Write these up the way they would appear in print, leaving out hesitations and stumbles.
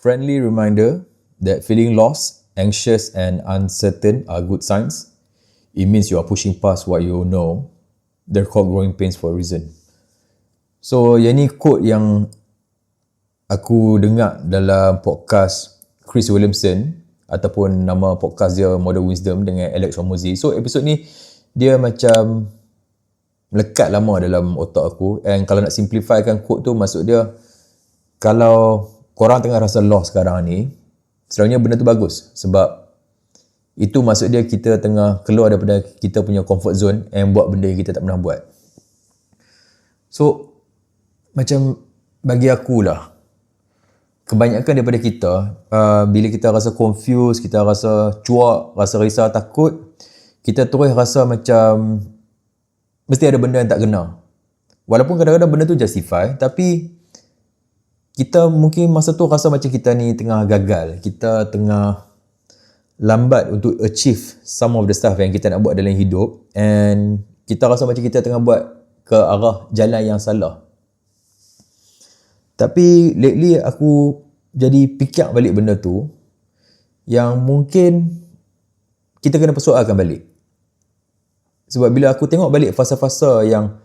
Friendly reminder that feeling lost, anxious and uncertain are good signs. It means you are pushing past what you know. They're called growing pains for a reason. So, yang ni quote yang aku dengar dalam podcast Chris Williamson ataupun nama podcast dia Modern Wisdom dengan Alex Hormozi. So, episod ni dia macam melekat lama dalam otak aku. And kalau nak simplifykan quote tu, maksud dia kalau korang tengah rasa lost sekarang ni, sebenarnya benda tu bagus sebab itu maksud dia kita tengah keluar daripada kita punya comfort zone and buat benda yang kita tak pernah buat. So, macam bagi akulah, kebanyakan daripada kita, bila kita rasa confused, kita rasa cuak, rasa risau, takut, kita terus rasa macam mesti ada benda yang tak kena. Walaupun kadang-kadang benda tu justify, tapi kita mungkin masa tu rasa macam kita ni tengah gagal. Kita tengah lambat untuk achieve some of the stuff yang kita nak buat dalam hidup. And kita rasa macam kita tengah buat ke arah jalan yang salah. Tapi lately aku jadi fikir balik benda tu yang mungkin kita kena persoalkan balik. Sebab bila aku tengok balik fasa-fasa yang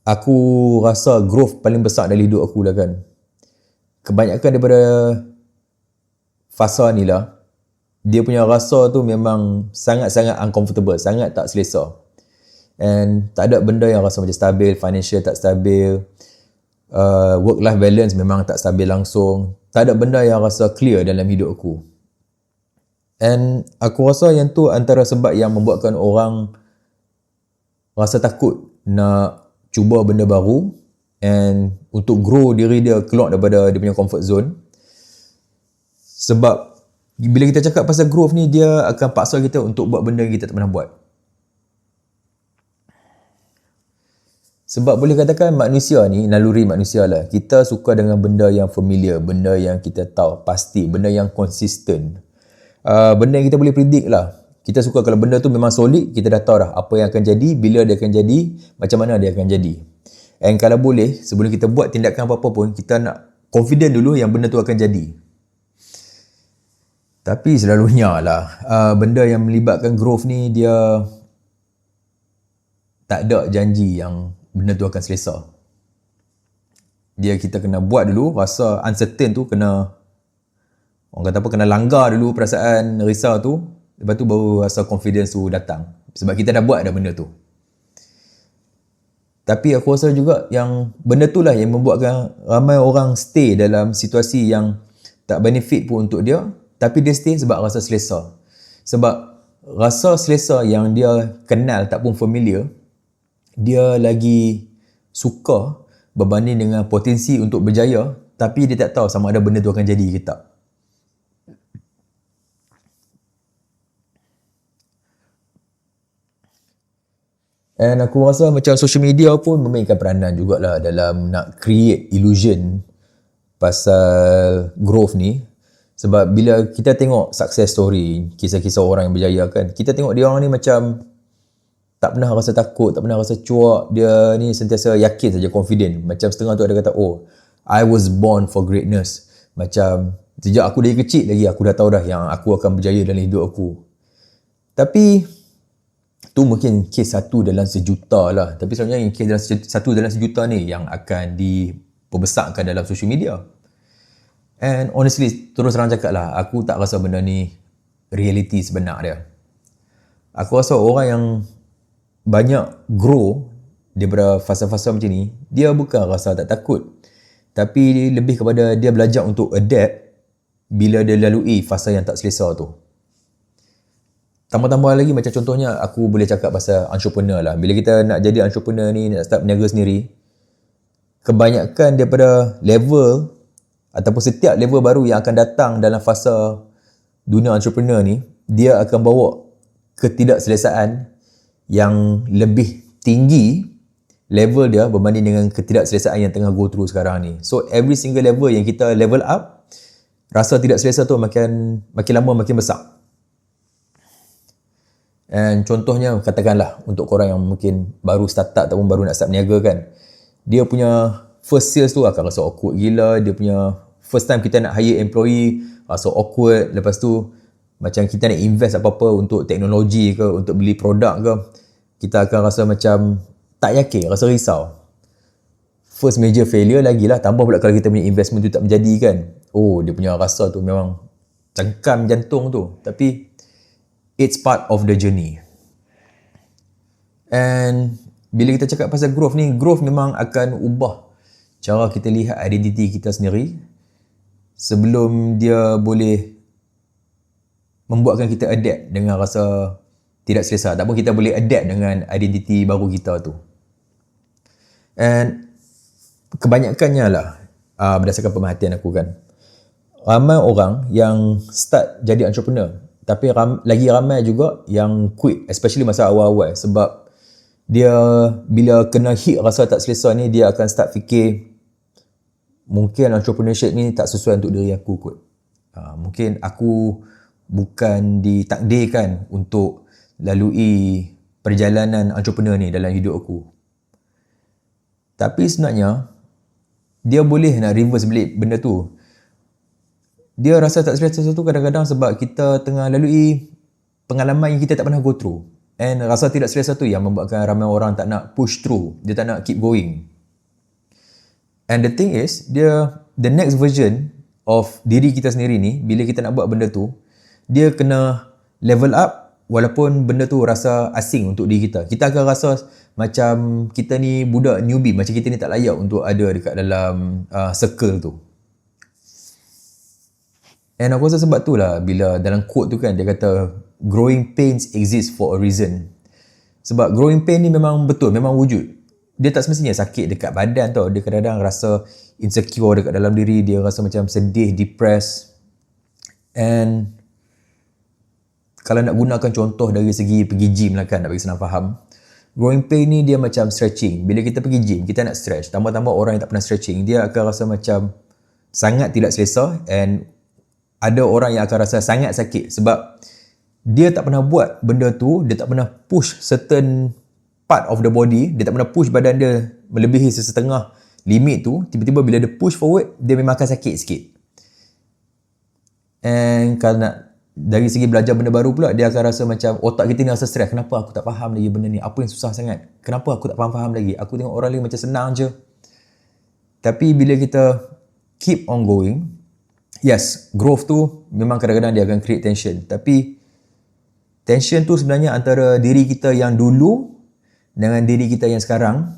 aku rasa growth paling besar dalam hidup aku lah kan, kebanyakan daripada fasa ni lah, dia punya rasa tu memang sangat-sangat uncomfortable, sangat tak selesa. And tak ada benda yang rasa macam stabil, financial tak stabil, work-life balance memang tak stabil langsung. Tak ada benda yang rasa clear dalam hidup aku. And aku rasa yang tu antara sebab yang membuatkan orang rasa takut nak cuba benda baru and untuk grow diri dia keluar daripada dia punya comfort zone. Sebab bila kita cakap pasal growth ni, dia akan paksa kita untuk buat benda yang kita tak pernah buat. Sebab boleh katakan manusia ni, naluri manusia lah, kita suka dengan benda yang familiar, benda yang kita tahu pasti, benda yang konsisten, benda yang kita boleh predict lah. Kita suka kalau benda tu memang solid, kita dah tahu dah apa yang akan jadi, bila dia akan jadi, macam mana dia akan jadi. And kalau boleh, sebelum kita buat tindakan apa-apa pun, kita nak confident dulu yang benda tu akan jadi. Tapi selalunya lah, benda yang melibatkan growth ni, dia tak ada janji yang benda tu akan selesa. Dia kita kena buat dulu, rasa uncertain tu kena, orang kata apa, kena langgar dulu perasaan risau tu. Lepas tu baru rasa confidence tu datang. Sebab kita dah buat dah benda tu. Tapi aku rasa juga yang benda tu lah yang membuatkan ramai orang stay dalam situasi yang tak benefit pun untuk dia. Tapi dia stay sebab rasa selesa. Sebab rasa selesa yang dia kenal tak pun familiar, dia lagi suka berbanding dengan potensi untuk berjaya, tapi dia tak tahu sama ada benda tu akan jadi ke tak. And aku rasa macam social media pun memainkan peranan jugalah dalam nak create illusion pasal growth ni. Sebab bila kita tengok success story, kisah-kisah orang yang berjaya kan, kita tengok dia orang ni macam tak pernah rasa takut, tak pernah rasa cuak. Dia ni sentiasa yakin saja, confident. Macam setengah tu ada kata, oh, I was born for greatness. Macam sejak aku dari kecil lagi, aku dah tahu dah yang aku akan berjaya dalam hidup aku. Tapi tu mungkin kes satu dalam sejuta lah. Tapi sebenarnya yang kes satu dalam sejuta ni yang akan diperbesarkan dalam social media. And honestly, terus terang cakap lah, aku tak rasa benda ni reality sebenar dia. Aku rasa orang yang banyak grow daripada fasa-fasa macam ni, dia bukan rasa tak takut, tapi lebih kepada dia belajar untuk adapt bila dia lalui fasa yang tak selesa tu. Tambah-tambah lagi, macam contohnya aku boleh cakap pasal entrepreneur lah. Bila kita nak jadi entrepreneur ni, nak start berniaga sendiri, kebanyakan daripada level ataupun setiap level baru yang akan datang dalam fasa dunia entrepreneur ni, dia akan bawa ketidakselesaan yang lebih tinggi level dia berbanding dengan ketidakselesaan yang tengah go through sekarang ni. So every single level yang kita level up, rasa tidak selesa tu makin lama makin besar. And contohnya, katakanlah untuk korang yang mungkin baru startup ataupun baru nak start berniaga kan, dia punya first sales tu akan rasa awkward gila, dia punya first time kita nak hire employee, rasa awkward. Lepas tu macam kita nak invest apa-apa untuk teknologi ke, untuk beli produk ke, kita akan rasa macam tak yakin, rasa risau. First major failure lagi lah, tambah pula kalau kita punya investment tu tak menjadi kan. Oh, dia punya rasa tu memang cengkam jantung tu. Tapi it's part of the journey. And bila kita cakap pasal growth ni, growth memang akan ubah cara kita lihat identiti kita sendiri sebelum dia boleh membuatkan kita adapt dengan rasa tidak selesa. Tak pun kita boleh adapt dengan identiti baru kita tu. And kebanyakannya lah, berdasarkan pemerhatian aku kan, ramai orang yang start jadi entrepreneur, tapi lagi ramai juga yang quit, especially masa awal-awal. Sebab dia bila kena hit rasa tak selesa ni, dia akan start fikir mungkin entrepreneurship ni tak sesuai untuk diri aku kot. Mungkin aku bukan ditakdirkan untuk lalui perjalanan entrepreneur ni dalam hidup aku. Tapi sebenarnya dia boleh nak reverse balik benda tu. Dia rasa tak selesa tu kadang-kadang sebab kita tengah lalui pengalaman yang kita tak pernah go through. And rasa tidak selesa tu yang membuatkan ramai orang tak nak push through. Dia tak nak keep going. And the thing is, the next version of diri kita sendiri ni, bila kita nak buat benda tu, dia kena level up walaupun benda tu rasa asing untuk diri kita. Kita akan rasa macam kita ni budak newbie, macam kita ni tak layak untuk ada dekat dalam circle tu. And aku rasa sebab tu lah bila dalam quote tu kan dia kata growing pains exist for a reason. Sebab growing pain ni memang betul, memang wujud. Dia tak semestinya sakit dekat badan tau. Dia kadang-kadang rasa insecure dekat dalam diri, dia rasa macam sedih, depressed. And kalau nak gunakan contoh dari segi pergi gym lah kan, nak bagi senang faham, growing pain ni dia macam stretching. Bila kita pergi gym, kita nak stretch. Tambah-tambah orang yang tak pernah stretching, dia akan rasa macam sangat tidak selesa. And ada orang yang akan rasa sangat sakit sebab dia tak pernah buat benda tu, dia tak pernah push certain part of the body, dia tak pernah push badan dia melebihi sesetengah limit tu. Tiba-tiba bila dia push forward, dia memang akan sakit sikit. And kalau nak dari segi belajar benda baru pula, dia akan rasa macam otak kita ni rasa stress. Kenapa aku tak faham lagi benda ni? Apa yang susah sangat? Kenapa aku tak faham-faham lagi? Aku tengok orang lain macam senang je. Tapi bila kita keep on going, yes, growth tu memang kadang-kadang dia akan create tension. Tapi tension tu sebenarnya antara diri kita yang dulu dengan diri kita yang sekarang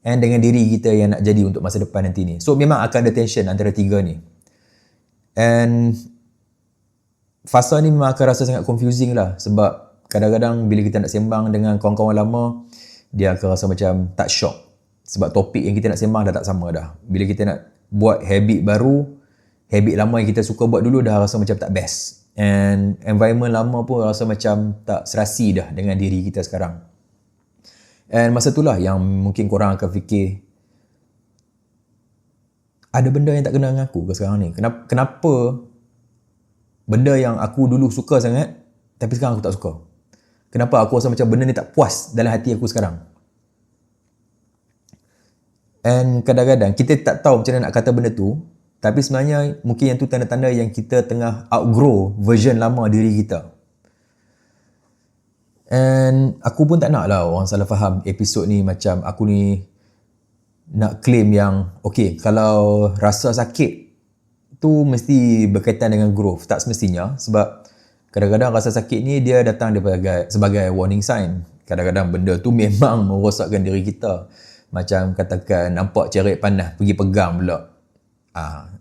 and dengan diri kita yang nak jadi untuk masa depan nanti ni. So memang akan ada tension antara tiga ni. And fasa ni memang akan rasa sangat confusing lah sebab kadang-kadang bila kita nak sembang dengan kawan-kawan lama, dia akan rasa macam tak shock sebab topik yang kita nak sembang dah tak sama dah. Bila kita nak buat habit baru, habit lama yang kita suka buat dulu dah rasa macam tak best. And environment lama pun rasa macam tak serasi dah dengan diri kita sekarang. And masa itulah yang mungkin korang akan fikir, ada benda yang tak kena dengan aku ke sekarang ni? Kenapa benda yang aku dulu suka sangat tapi sekarang aku tak suka? Kenapa aku rasa macam benda ni tak puas dalam hati aku sekarang? And kadang-kadang kita tak tahu macam mana nak kata benda tu, tapi sebenarnya mungkin yang tu tanda-tanda yang kita tengah outgrow version lama diri kita. And aku pun tak nak lah orang salah faham episod ni macam aku ni nak claim yang okay, kalau rasa sakit tu mesti berkaitan dengan growth. Tak semestinya, sebab kadang-kadang rasa sakit ni dia datang sebagai warning sign. Kadang-kadang benda tu memang merosakkan diri kita. Macam katakan nampak ceret panas, pergi pegang pula.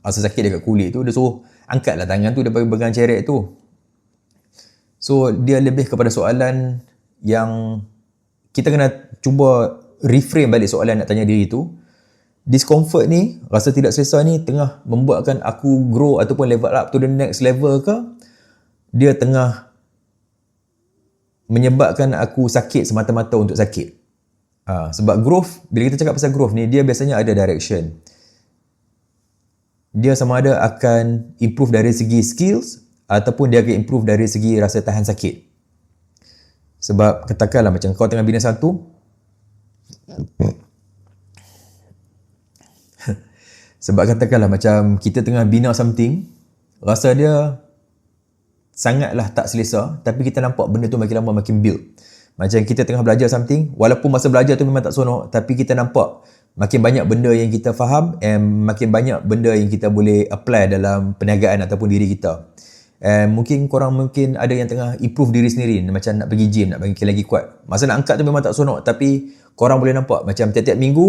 Rasa sakit dekat kulit tu, dia suruh angkatlah tangan tu daripada pegang ceret tu. So dia lebih kepada soalan yang kita kena cuba reframe balik soalan nak tanya diri tu. Discomfort ni, rasa tidak selesa ni tengah membuatkan aku grow ataupun level up to the next level ke? Dia tengah menyebabkan aku sakit semata-mata untuk sakit? Sebab growth, bila kita cakap pasal growth ni, dia biasanya ada direction. Dia sama ada akan improve dari segi skills ataupun dia akan improve dari segi rasa tahan sakit. Sebab katakanlah macam kau tengah bina satu Sebab katakanlah macam kita tengah bina something, rasa dia sangatlah tak selesa, tapi kita nampak benda tu makin lama makin build. Macam kita tengah belajar something, walaupun masa belajar tu memang tak seronok, tapi kita nampak makin banyak benda yang kita faham and makin banyak benda yang kita boleh apply dalam perniagaan ataupun diri kita. And mungkin korang ada yang tengah improve diri sendiri, macam nak pergi gym, nak makin lagi kuat. Masa nak angkat tu memang tak seronok, tapi korang boleh nampak macam tiap-tiap minggu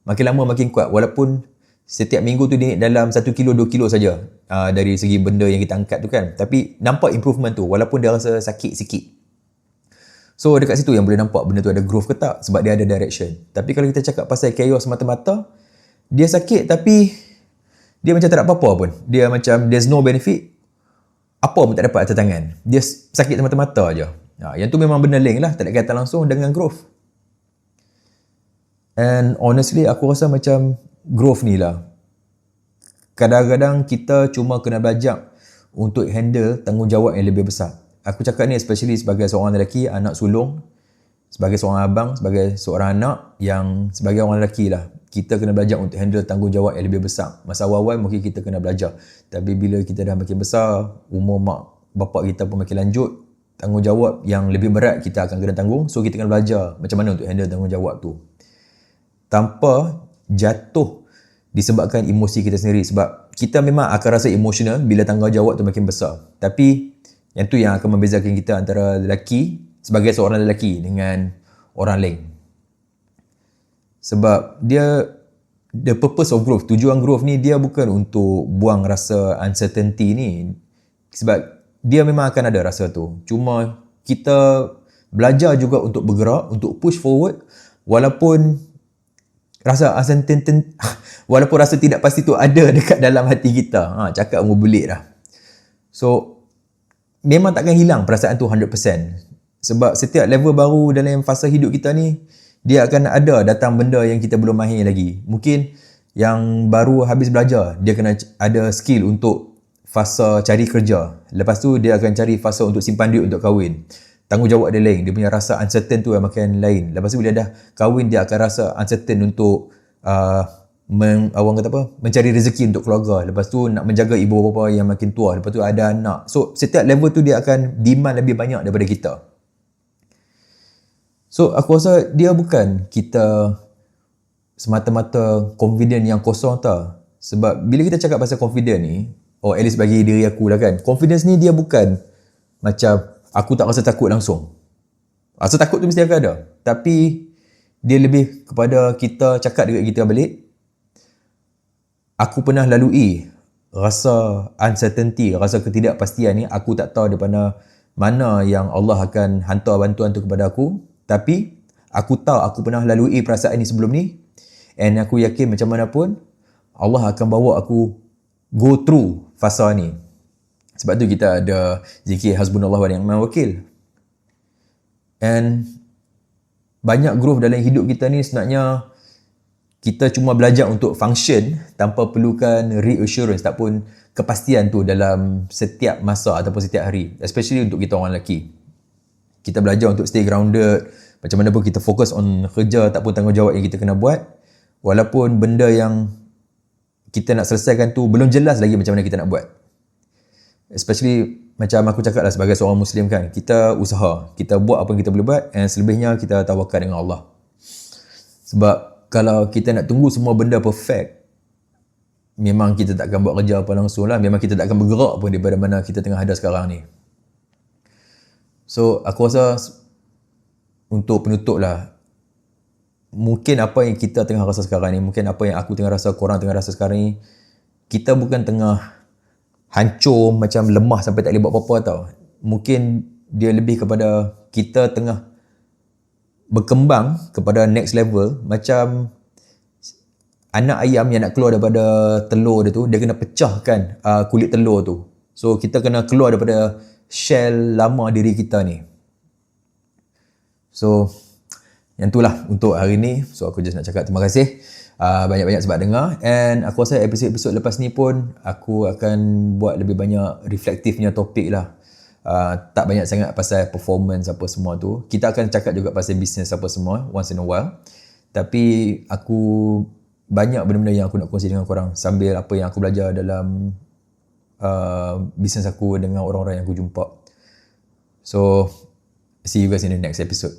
makin lama makin kuat, walaupun setiap minggu tu naik dalam 1 kilo 2 kilo saja dari segi benda yang kita angkat tu kan, tapi nampak improvement tu walaupun dia rasa sakit sikit. So dekat situ yang boleh nampak benda tu ada growth ke tak, sebab dia ada direction. Tapi kalau kita cakap pasal chaos semata-mata, dia sakit tapi dia macam tak ada apa-apa pun, dia macam there's no benefit, apa pun tak dapat atas tangan, dia sakit semata-mata je. Yang tu memang benda link lah, tak ada kaitan langsung dengan growth. And honestly aku rasa macam growth ni lah, kadang-kadang kita cuma kena belajar untuk handle tanggungjawab yang lebih besar. Aku cakap ni especially sebagai seorang lelaki, anak sulung, sebagai seorang abang, sebagai seorang anak yang sebagai orang lelaki lah, kita kena belajar untuk handle tanggungjawab yang lebih besar. Masa awal-awal mungkin kita kena belajar, tapi bila kita dah makin besar, umur mak bapak kita pun makin lanjut, tanggungjawab yang lebih berat kita akan kena tanggung. So kita kena belajar macam mana untuk handle tanggungjawab tu tanpa jatuh disebabkan emosi kita sendiri. Sebab kita memang akan rasa emotional bila tanggungjawab tu makin besar, tapi yang tu yang akan membezakan kita antara lelaki sebagai seorang lelaki dengan orang lain. Sebab dia, the purpose of growth, tujuan growth ni dia bukan untuk buang rasa uncertainty ni. Sebab dia memang akan ada rasa tu. Cuma kita belajar juga untuk bergerak, untuk push forward walaupun rasa uncertainty, walaupun rasa tidak pasti tu ada dekat dalam hati kita. Cakap ngubulik dah. So memang takkan hilang perasaan tu 100%. Sebab setiap level baru dalam fasa hidup kita ni, dia akan ada datang benda yang kita belum mahir lagi. Mungkin yang baru habis belajar, dia kena ada skill untuk fasa cari kerja. Lepas tu dia akan cari fasa untuk simpan duit untuk kahwin. Tanggungjawab dia lain, dia punya rasa uncertain tu yang makin lain. Lepas tu bila dah kahwin, dia akan rasa uncertain untuk orang kata apa, mencari rezeki untuk keluarga. Lepas tu nak menjaga ibu bapa yang makin tua. Lepas tu ada anak. So setiap level tu dia akan demand lebih banyak daripada kita. So aku rasa dia bukan kita semata-mata confident yang kosong tau. Sebab bila kita cakap pasal confident ni, at least bagi diri aku lah kan, confidence ni dia bukan macam aku tak rasa takut langsung. Rasa takut tu mesti akan ada, tapi dia lebih kepada kita cakap dekat kita balik, aku pernah lalui rasa uncertainty, rasa ketidakpastian ni. Aku tak tahu daripada mana yang Allah akan hantar bantuan tu kepada aku, tapi aku tahu aku pernah lalui perasaan ni sebelum ni, and aku yakin macam mana pun Allah akan bawa aku go through fasa ni. Sebab tu kita ada zikir hasbunallah wa ni'mal wakil. And banyak growth dalam hidup kita ni sebenarnya kita cuma belajar untuk function tanpa perlukan reassurance, tak pun kepastian tu dalam setiap masa ataupun setiap hari. Especially untuk kita orang lelaki. Kita belajar untuk stay grounded. Macam mana pun kita fokus on kerja ataupun tanggungjawab yang kita kena buat. Walaupun benda yang kita nak selesaikan tu belum jelas lagi macam mana kita nak buat. Especially macam aku cakap lah, sebagai seorang Muslim kan, kita usaha, kita buat apa yang kita boleh buat, and selebihnya kita tawakal dengan Allah. Sebab kalau kita nak tunggu semua benda perfect, memang kita tak akan buat kerja apa langsung lah, memang kita tak akan bergerak pun daripada mana kita tengah ada sekarang ni. So aku rasa untuk penutup lah, mungkin apa yang kita tengah rasa sekarang ni, mungkin apa yang aku tengah rasa, korang tengah rasa sekarang ni, kita bukan tengah hancur macam lemah sampai tak boleh buat apa-apa tau. Mungkin dia lebih kepada kita tengah berkembang kepada next level. Macam anak ayam yang nak keluar daripada telur dia tu, dia kena pecahkan kulit telur tu. So kita kena keluar daripada shell lama diri kita ni. So yang itulah untuk hari ni. So aku just nak cakap terima kasih banyak-banyak sebab dengar, and aku rasa episod-episod lepas ni pun aku akan buat lebih banyak reflektifnya topik lah. Tak banyak sangat pasal performance apa semua tu. Kita akan cakap juga pasal business apa semua once in a while, tapi aku banyak benda-benda yang aku nak kongsi dengan korang sambil apa yang aku belajar dalam bisnes aku dengan orang-orang yang aku jumpa. So see you guys in the next episode.